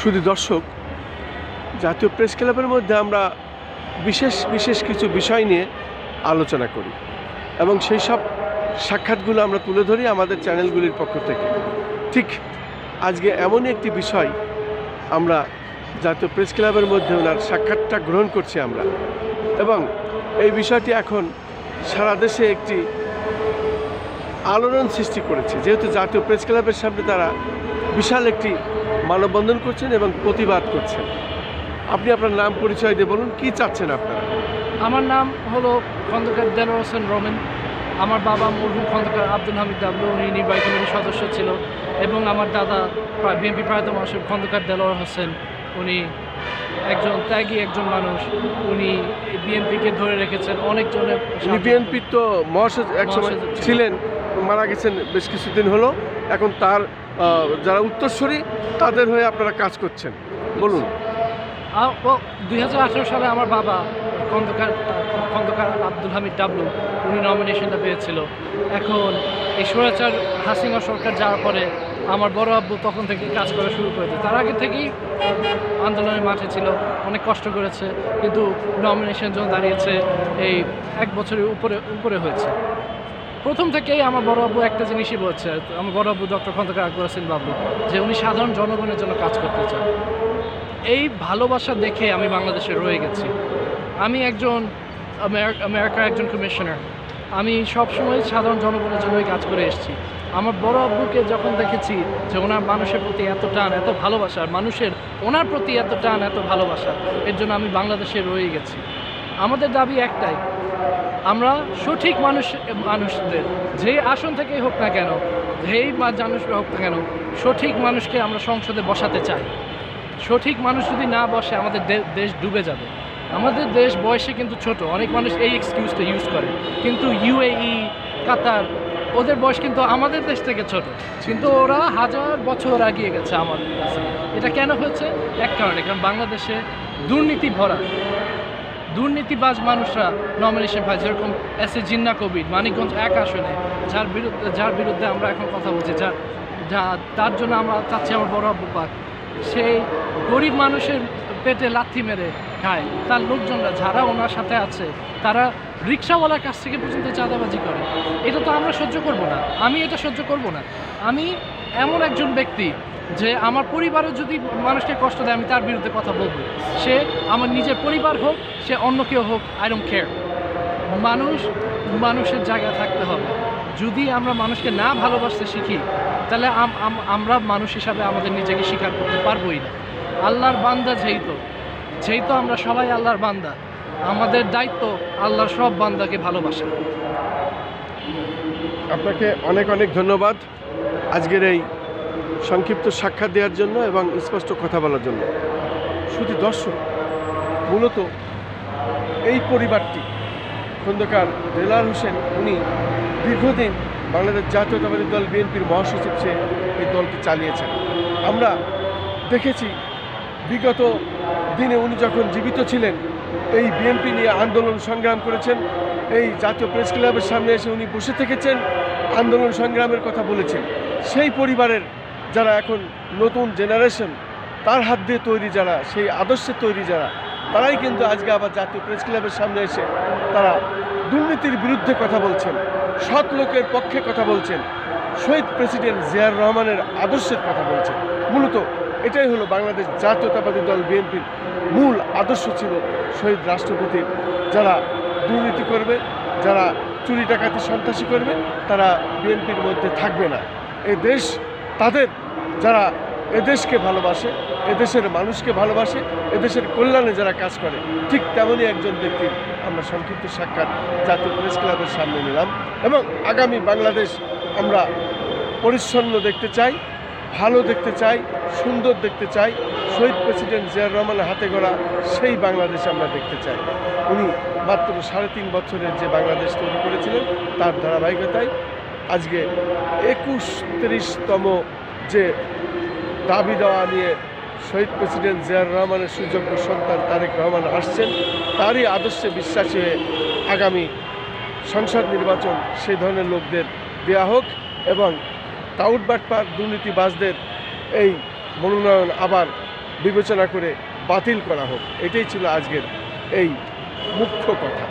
শুধু দর্শক, জাতীয় প্রেস ক্লাবের মধ্যে আমরা বিশেষ কিছু বিষয় নিয়ে আলোচনা করি এবং সেই সব সাক্ষাৎগুলো আমরা তুলে ধরি আমাদের চ্যানেলগুলির পক্ষ থেকে। ঠিক আজকে এমনই একটি বিষয় আমরা জাতীয় প্রেস ক্লাবের মধ্যে ওনার সাক্ষাৎটা গ্রহণ করছি আমরা, এবং এই বিষয়টি এখন সারা দেশে একটি আলোড়ন সৃষ্টি করেছে, যেহেতু জাতীয় প্রেস ক্লাবের সামনে তারা বিশাল একটি মানববন্ধন করছেন এবং প্রতিবাদ করছেন। আপনি আপনার নাম পরিচয় দিয়ে বলুন, কি চাচ্ছেন আপনারা? আমার নাম হলো খন্দকার দেলোয়ার হোসেন রমেন। আমার বাবা মরহুম খন্দকার আব্দুল হামিদ ডাবলু, উনি নির্বাহী কমিটির সদস্য ছিল, এবং আমার দাদা বিএনপি প্রয়াত মহাসচিব খন্দকার দেলোয়ার হোসেন, উনি একজন ত্যাগী একজন মানুষ। উনি বিএনপিকে ধরে রেখেছেন অনেকজনের। বিএনপির তো মহাসচিব একসময় ছিলেন, মারা গেছেন বেশ কিছুদিন হলো। এখন তার যারা উত্তরসূরি তাদের হয়ে আপনারা কাজ করছেন, বলুন। 2018 সালে আমার বাবা খন্দকার আব্দুল হামিদ ডাবলু, উনি নমিনেশনটা পেয়েছিল। এখন এই স্বৈরাচার হাসিনা সরকার যাওয়ার পরে আমার বড় আব্বু তখন থেকে কাজ করা শুরু করেছে। তার আগে থেকেই আন্দোলনের মাঠে ছিল, অনেক কষ্ট করেছে, কিন্তু নমিনেশন জন্য দাঁড়িয়েছে এই 1 বছরের উপরে হয়েছে। প্রথম থেকেই আমার বড় আব্বু একটা জিনিসই বলছে, আমার বড় আব্বু ডক্টর খন্দকার আকবর হোসেন বাবলু, যে উনি সাধারণ জনগণের জন্য কাজ করতে চান। এই ভালোবাসা দেখে আমি বাংলাদেশে রয়ে গেছি। আমি একজন আমেরিকার একজন কমিশনার, আমি সবসময় সাধারণ জনগণের জন্যই কাজ করে এসেছি। আমার বড় আব্বুকে যখন দেখেছি যে ওনার মানুষের প্রতি এত টান, এত ভালোবাসা, মানুষের ওনার প্রতি এত টান, এত ভালোবাসা, এর জন্য আমি বাংলাদেশে রয়ে গেছি। আমাদের দাবি একটাই, আমরা সঠিক মানুষদের যে আসন থেকেই হোক না কেন, যেই মানুষ হোক না কেন, সঠিক মানুষকে আমরা সংসদে বসাতে চাই। সঠিক মানুষ যদি না বসে আমাদের দেশ ডুবে যাবে। আমাদের দেশ বয়সে কিন্তু ছোট, অনেক মানুষ এই এক্সকিউজটা ইউজ করে, কিন্তু ইউএই, কাতার, ওদের বয়স কিন্তু আমাদের দেশ থেকে ছোট, কিন্তু ওরা 1000 বছর এগিয়ে গেছে আমাদের কাছে। এটা কেন হয়েছে? এক কারণে, কারণ বাংলাদেশে দুর্নীতি ভরা, দুর্নীতিবাজ মানুষরা নমিনেশন পায়। যেরকম এস এ জিন্না কবির মানিকগঞ্জ 1 আসনে, যার বিরুদ্ধে আমরা এখন কথা বলছি, তার জন্য আমরা চাচ্ছি আমার বড় আব্বু পাক। সেই গরিব মানুষের পেটে লাথি মেরে খায়, তার লোকজনরা যারা ওনার সাথে আছে তারা রিক্সাওয়ালার কাছ থেকে পর্যন্ত চাঁদাবাজি করে। এটা তো আমরা সহ্য করব না, আমি এটা সহ্য করব না। আমি এমন একজন ব্যক্তি যে আমার পরিবারে যদি মানুষকে কষ্ট দেয় আমি তার বিরুদ্ধে কথা বলবো। সে আমার নিজের পরিবার হোক, সে অন্য কেউ হোক, আই ডোন্ট কেয়ার। মানুষের জায়গায় থাকতে হবে। যদি আমরা মানুষকে না ভালোবাসতে শিখি, তাহলে আমরা মানুষ হিসাবে আমাদের নিজেকে স্বীকার করতে পারবোই না। আল্লাহর বান্দা যেহেতু আমরা সবাই আল্লাহর বান্দা, আমাদের দায়িত্ব আল্লাহর সব বান্দাকে ভালোবাসা। আপনাকে অনেক ধন্যবাদ আজকের এই সংক্ষিপ্ত সাক্ষাৎ দেওয়ার জন্য এবং স্পষ্ট কথা বলার জন্য। শুধু দর্শক, মূলত এই পরিবারটি খন্দকার দেলোয়ার হোসেন, উনি দীর্ঘদিন বাংলাদেশ জাতীয়তাবাদী দল বিএনপির মহাসচিব চেয়ে এই দলটি চালিয়েছেন। আমরা দেখেছি বিগত দিনে উনি যখন জীবিত ছিলেন এই বিএনপি নিয়ে আন্দোলন সংগ্রাম করেছেন। এই জাতীয় প্রেস ক্লাবের সামনে এসে উনি বসে থেকেছেন, আন্দোলন সংগ্রামের কথা বলেছেন। সেই পরিবারের যারা এখন নতুন জেনারেশন, তার হাত দিয়ে তৈরি যারা, সেই আদর্শে তৈরি যারা, তারাই কিন্তু আজকে আবার জাতীয় প্রেস ক্লাবের সামনে এসে তারা দুর্নীতির বিরুদ্ধে কথা বলছেন, সৎ লোকের পক্ষে কথা বলছেন, শহীদ প্রেসিডেন্ট জিয়াউর রহমানের আদর্শের কথা বলছেন। মূলত এটাই হলো বাংলাদেশ জাতীয়তাবাদী দল বিএনপির মূল আদর্শ ছিল শহীদ রাষ্ট্রপতির। যারা দুর্নীতি করবে, যারা চুরি ডাকাতি সন্ত্রাসী করবে, তারা বিএনপির মধ্যে থাকবে না। এই দেশ তাদের, যারা এদেশকে ভালোবাসে, এদেশের মানুষকে ভালোবাসে, এদেশের কল্যাণে যারা কাজ করে, ঠিক তেমনই একজন ব্যক্তি আমরা সংক্ষিপ্ত সাক্ষাৎ জাতীয় প্রেস ক্লাবের সামনে নিলাম। এবং আগামী বাংলাদেশ আমরা পরিচ্ছন্ন দেখতে চাই, ভালো দেখতে চাই, সুন্দর দেখতে চাই। শহীদ প্রেসিডেন্ট জিয়াউর রহমানের হাতে গড়া সেই বাংলাদেশ আমরা দেখতে চাই। উনি মাত্র 3.5 বছরের যে বাংলাদেশ তৈরি করেছিলেন, তার ধারাবাহিকতায় আজকে 31তম যে দাবি দেওয়া নিয়ে শহীদ প্রেসিডেন্ট জিয়াউর রহমানের সুযোগ্য সন্তান তারেক রহমান আসছেন, তারই আদর্শে বিশ্বাসী হয়ে আগামী সংসদ নির্বাচন সেই ধরনের লোকদের দেয়া হোক এবং টাউট বাটপার দুর্নীতিবাজদের এই মনোনয়ন আবার বিবেচনা করে বাতিল করা হোক, এটাই ছিল আজকের এই মুখ্য কথা।